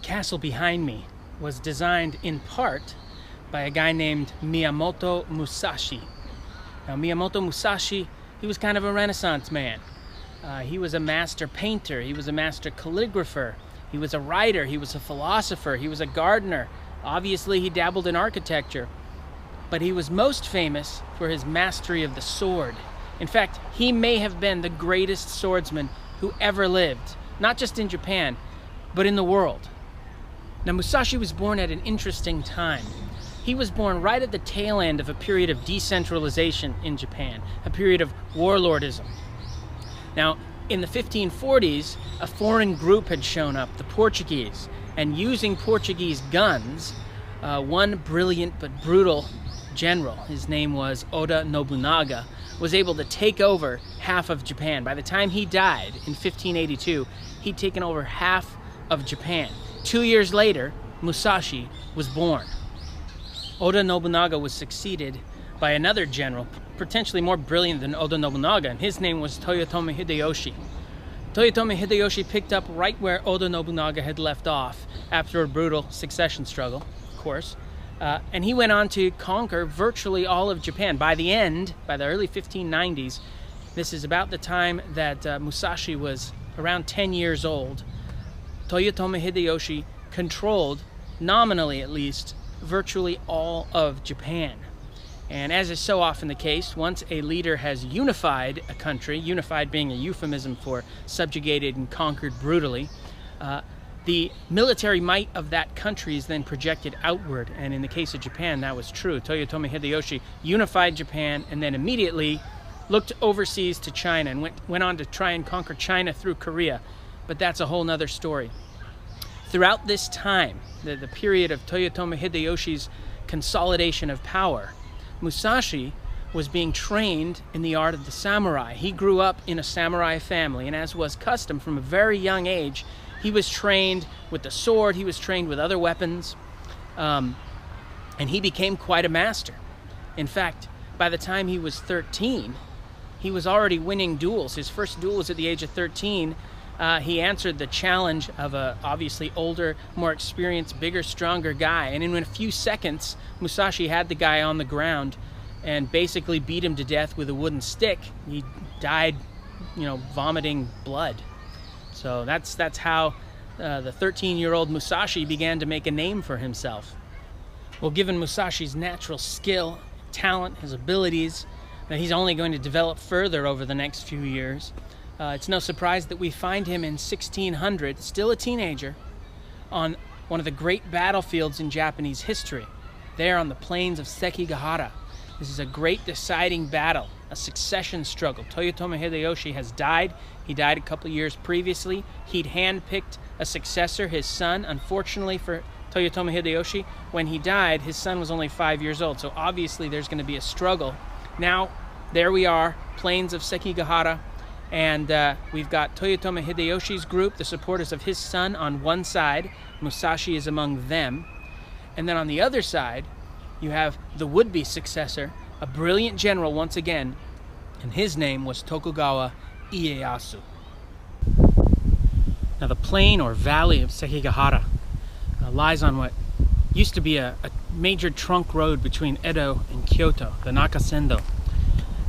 castle behind me was designed in part by a guy named Miyamoto Musashi. Now, Miyamoto Musashi, he was kind of a Renaissance man. He was a master painter, he was a master calligrapher, he was a writer, he was a philosopher, he was a gardener. Obviously, he dabbled in architecture, but he was most famous for his mastery of the sword. In fact, he may have been the greatest swordsman who ever lived, not just in Japan, but in the world. Now, Musashi was born at an interesting time. He was born right at the tail end of a period of decentralization in Japan, a period of warlordism. Now, in the 1540s, a foreign group had shown up, the Portuguese, and using Portuguese guns, one brilliant but brutal general, his name was Oda Nobunaga, was able to take over half of Japan. By the time he died in 1582, he'd taken over half of Japan. 2 years later, Musashi was born. Oda Nobunaga was succeeded by another general, potentially more brilliant than Oda Nobunaga, and his name was Toyotomi Hideyoshi. Toyotomi Hideyoshi picked up right where Oda Nobunaga had left off after a brutal succession struggle, of course, and he went on to conquer virtually all of Japan. By the early 1590s, this is about the time that Musashi was around 10 years old, Toyotomi Hideyoshi controlled, nominally at least, virtually all of Japan. And as is so often the case, once a leader has unified a country, unified being a euphemism for subjugated and conquered brutally, the military might of that country is then projected outward. And in the case of Japan, that was true. Toyotomi Hideyoshi unified Japan and then immediately looked overseas to China and went on to try and conquer China through Korea. But that's a whole nother story. Throughout this time, the period of Toyotomi Hideyoshi's consolidation of power, Musashi was being trained in the art of the samurai. He grew up in a samurai family, and as was custom from a very young age, he was trained with the sword, he was trained with other weapons, and he became quite a master. In fact, by the time he was 13, he was already winning duels. His first duel was at the age of 13. He answered the challenge of a obviously older, more experienced, bigger, stronger guy. And in a few seconds, Musashi had the guy on the ground and basically beat him to death with a wooden stick. He died, vomiting blood. So that's how the 13-year-old Musashi began to make a name for himself. Well, given Musashi's natural skill, talent, his abilities, that he's only going to develop further over the next few years, it's no surprise that we find him in 1600, still a teenager, on one of the great battlefields in Japanese history, there on the plains of Sekigahara. This is a great deciding battle, a succession struggle. Toyotomi Hideyoshi has died. He died a couple years previously. He'd handpicked a successor, his son. Unfortunately for Toyotomi Hideyoshi, when he died, his son was only 5 years old, so obviously there's going to be a struggle. Now, there we are, plains of Sekigahara, and we've got Toyotomi Hideyoshi's group, the supporters of his son, on one side. Musashi is among them. And then on the other side, you have the would-be successor, a brilliant general once again, and his name was Tokugawa Ieyasu. Now, the plain or valley of Sekigahara lies on what used to be a major trunk road between Edo and Kyoto, the Nakasendo.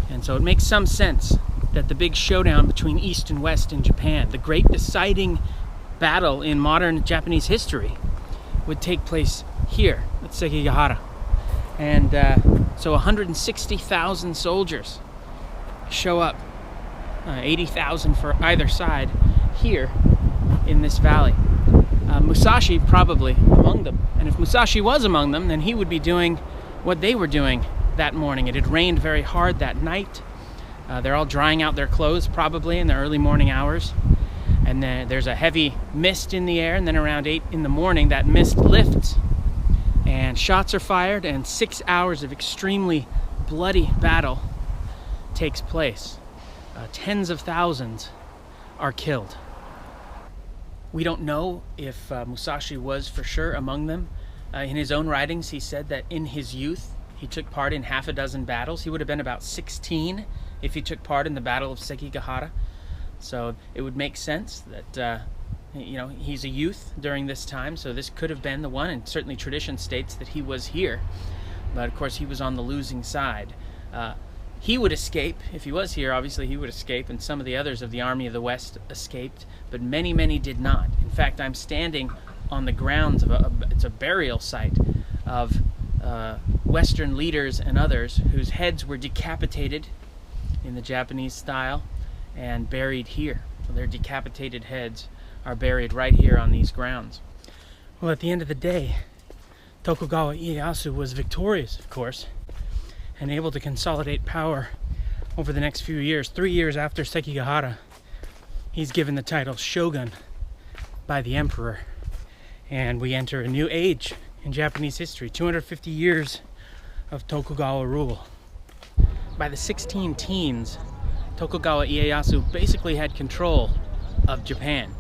And so it makes some sense that the big showdown between East and West in Japan, the great deciding battle in modern Japanese history, would take place here at Sekigahara. And so 160,000 soldiers show up, 80,000 for either side, here in this valley. Musashi probably among them. And if Musashi was among them, then he would be doing what they were doing that morning. It had rained very hard that night. They're all drying out their clothes probably in the early morning hours. And then there's a heavy mist in the air, and then around 8 in the morning that mist lifts and shots are fired, and 6 hours of extremely bloody battle takes place. Tens of thousands are killed. We don't know if Musashi was for sure among them. In his own writings, he said that in his youth, he took part in half a dozen battles. He would have been about 16 if he took part in the Battle of Sekigahara. So it would make sense that You know, he's a youth during this time, so this could have been the one, and certainly tradition states that he was here. But of course, he was on the losing side. He would escape. If he was here, obviously he would escape, and some of the others of the Army of the West escaped, but many, many did not. In fact, I'm standing on the grounds of it's a burial site of Western leaders and others whose heads were decapitated in the Japanese style and buried here. So their decapitated heads are buried right here on these grounds. Well, at the end of the day, Tokugawa Ieyasu was victorious, of course, and able to consolidate power over the next few years. 3 years after Sekigahara, he's given the title Shogun by the emperor, and we enter a new age in Japanese history, 250 years of Tokugawa rule. By the 16 teens, Tokugawa Ieyasu basically had control of Japan,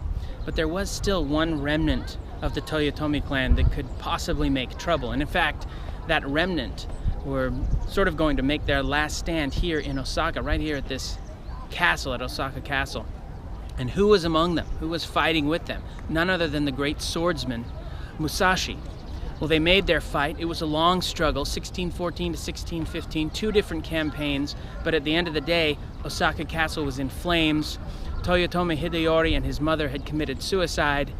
but there was still one remnant of the Toyotomi clan that could possibly make trouble, and in fact, that remnant were sort of going to make their last stand here in Osaka, right here at this castle, at Osaka Castle. And who was among them? Who was fighting with them? None other than the great swordsman, Musashi. Well, they made their fight. It was a long struggle, 1614 to 1615, 2 different campaigns, but at the end of the day, Osaka Castle was in flames. Toyotomi Hideyori and his mother had committed suicide,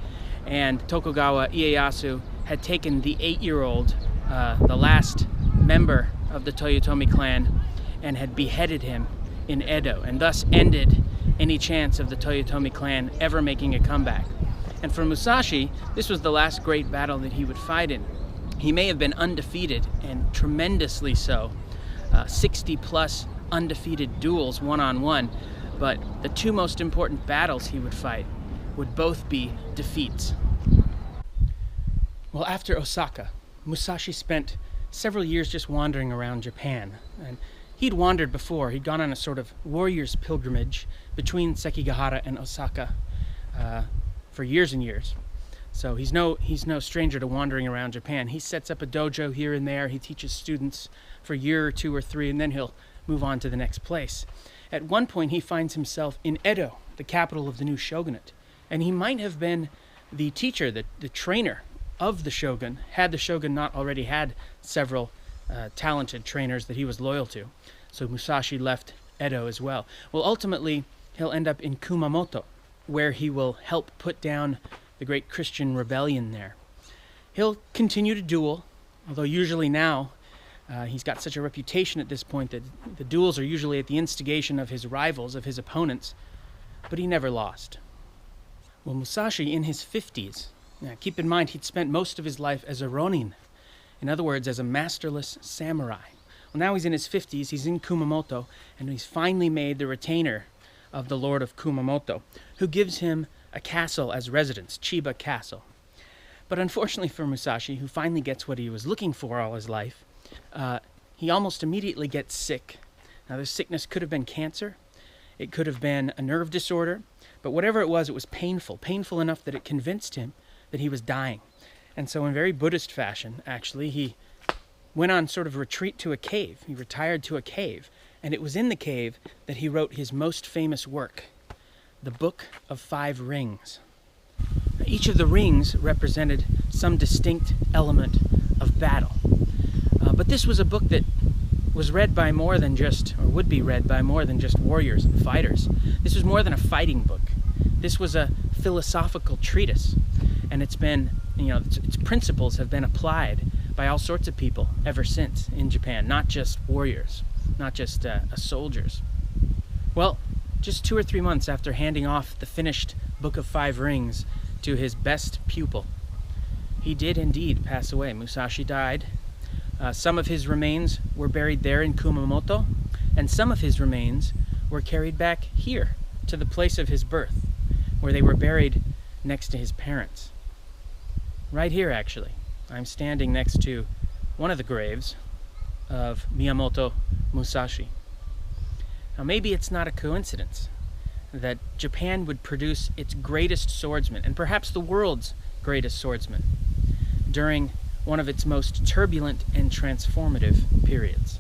and Tokugawa Ieyasu had taken the 8-year-old, the last member of the Toyotomi clan, and had beheaded him in Edo, and thus ended any chance of the Toyotomi clan ever making a comeback. And for Musashi, this was the last great battle that he would fight in. He may have been undefeated, and tremendously so, 60 plus undefeated duels one-on-one, but the 2 most important battles he would fight would both be defeats. Well, after Osaka, Musashi spent several years just wandering around Japan. And he'd wandered before. He'd gone on a sort of warrior's pilgrimage between Sekigahara and Osaka for years and years. So he's no stranger to wandering around Japan. He sets up a dojo here and there. He teaches students for a year or 2 or 3, and then he'll move on to the next place. At one point, he finds himself in Edo, the capital of the new shogunate. And he might have been the teacher, the trainer of the shogun, had the shogun not already had several talented trainers that he was loyal to. So Musashi left Edo as well. Well, ultimately, he'll end up in Kumamoto, where he will help put down the great Christian rebellion there. He'll continue to duel, although usually now he's got such a reputation at this point that the duels are usually at the instigation of his rivals, of his opponents, but he never lost. Well, Musashi, in his 50s, now, keep in mind, he'd spent most of his life as a ronin, in other words, as a masterless samurai. Well, now he's in his 50s, he's in Kumamoto, and he's finally made the retainer of the Lord of Kumamoto, who gives him a castle as residence, Chiba Castle. But unfortunately for Musashi, who finally gets what he was looking for all his life, he almost immediately gets sick. Now, this sickness could have been cancer, it could have been a nerve disorder, but whatever it was painful enough that it convinced him that he was dying. And so in very Buddhist fashion, actually, he went on sort of retreat to a cave. He retired to a cave. And it was in the cave that he wrote his most famous work, the Book of 5 Rings. Now, each of the rings represented some distinct element of battle. But this was a book that was read by more than just, or would be read by more than just warriors and fighters. This was more than a fighting book. This was a philosophical treatise. And it's been, its principles have been applied by all sorts of people ever since in Japan, not just warriors, not just soldiers. Well, just 2 or 3 months after handing off the finished Book of 5 Rings to his best pupil, he did indeed pass away. Musashi died. Some of his remains were buried there in Kumamoto, and some of his remains were carried back here to the place of his birth, where they were buried next to his parents. Right here, actually, I'm standing next to one of the graves of Miyamoto Musashi. Now, maybe it's not a coincidence that Japan would produce its greatest swordsman, and perhaps the world's greatest swordsman, during one of its most turbulent and transformative periods.